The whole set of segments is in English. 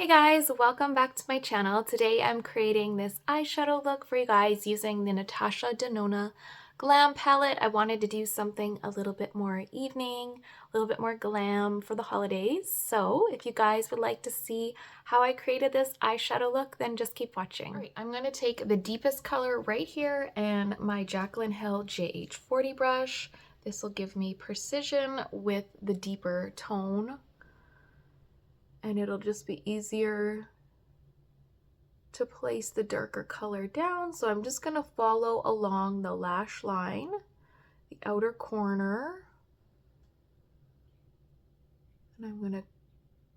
guys, welcome back to my channel. Today I'm creating this eyeshadow look for you guys using the Natasha Denona Glam palette. I wanted to do something a little bit more evening, a little bit more glam for the holidays. So if you guys would like to see how I created this eyeshadow look, then just keep watching. All right, I'm going to take the deepest color right here and my Jaclyn Hill JH40 brush. This will give me precision with the deeper tone, and it'll just be easier to place the darker color down. So I'm just gonna follow along the lash line, the outer corner, and I'm gonna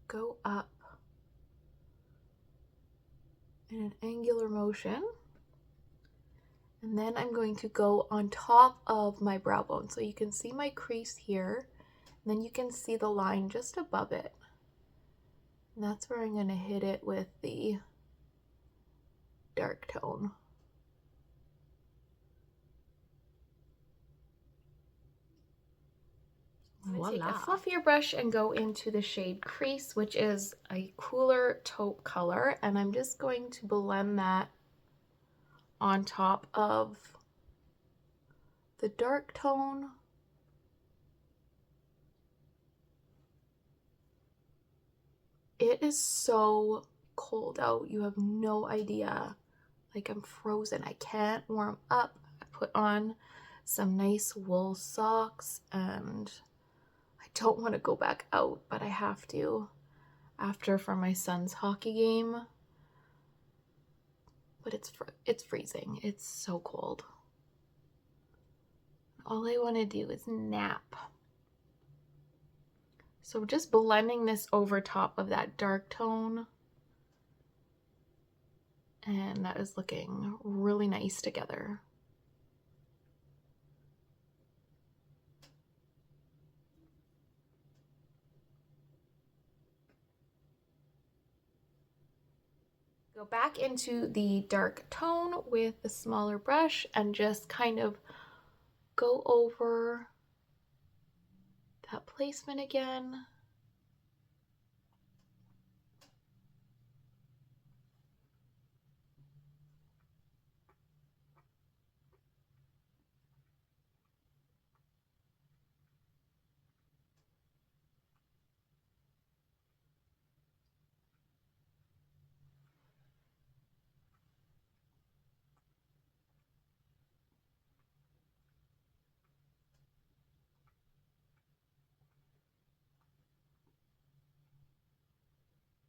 go up in an angular motion. And then I'm going to go on top of my brow bone. So you can see my crease here, and then you can see the line just above it. And that's where I'm gonna hit it with the dark tone. Voila. Take a fluffier brush and go into the shade Crease, which is a cooler taupe color, and I'm just going to blend that on top of the dark tone. It is so cold out, you have no idea. Like, I'm frozen, I can't warm up. I put on some nice wool socks and I don't want to go back out, but I have to after for my son's hockey game. But it's freezing. It's so cold. All I want to do is nap. So just blending this over top of that dark tone. And that is looking really nice together. Go back into the dark tone with the smaller brush and just kind of go over that placement again.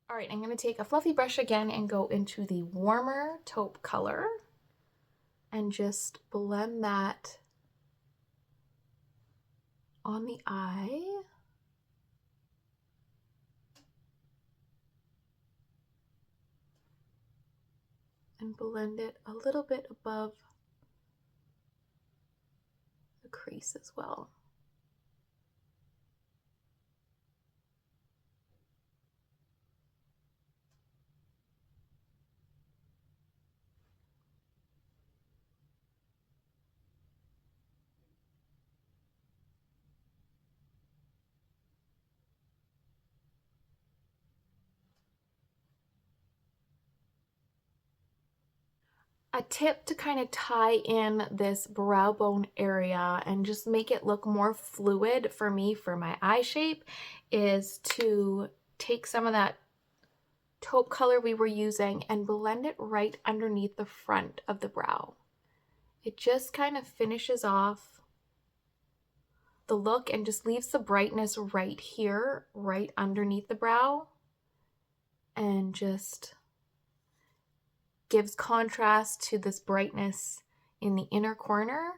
All right, I'm going to take a fluffy brush again and go into the warmer taupe color and just blend that on the eye. And blend it a little bit above the crease as well. A tip to kind of tie in this brow bone area and just make it look more fluid for me for my eye shape is to take some of that taupe color we were using and blend it right underneath the front of the brow. It just kind of finishes off the look and just leaves the brightness right here, right underneath the brow, and just gives contrast to this brightness in the inner corner,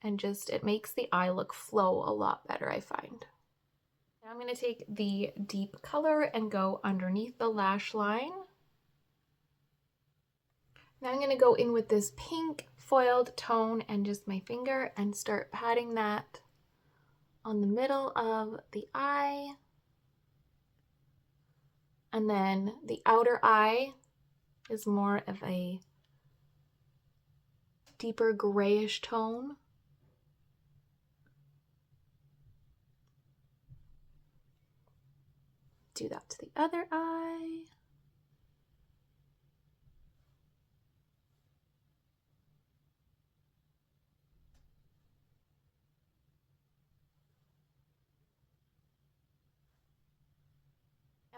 and just it makes the eye look flow a lot better, I find. Now I'm going to take the deep color and go underneath the lash line. Now I'm going to go in with this pink foiled tone and just my finger and start patting that on the middle of the eye. And then the outer eye is more of a deeper grayish tone. Do that to the other eye.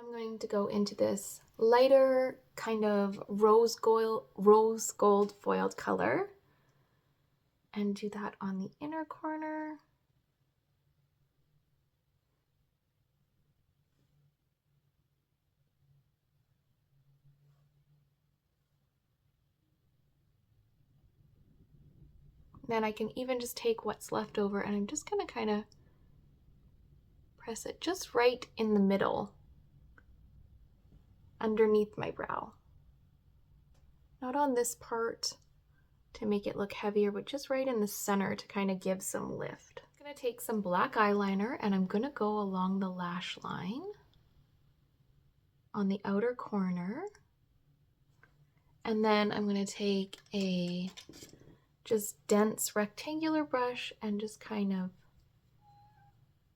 I'm going to go into this lighter kind of rose gold foiled color and do that on the inner corner. Then I can even just take what's left over and I'm just going to kind of press it just right in the middle underneath my brow. Not on this part to make it look heavier, but just right in the center to kind of give some lift. I'm going to take some black eyeliner and I'm going to go along the lash line on the outer corner. And then I'm going to take a just dense rectangular brush and just kind of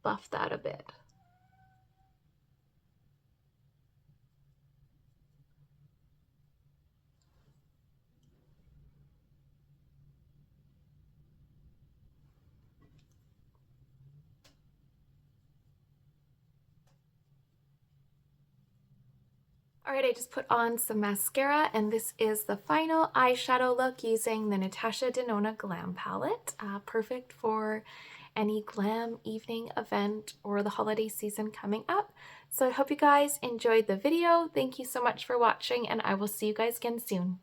buff that a bit. All right, I just put on some mascara and this is the final eyeshadow look using the Natasha Denona Glam palette. Perfect for any glam evening event or the holiday season coming up. So I hope you guys enjoyed the video. Thank you so much for watching and I will see you guys again soon.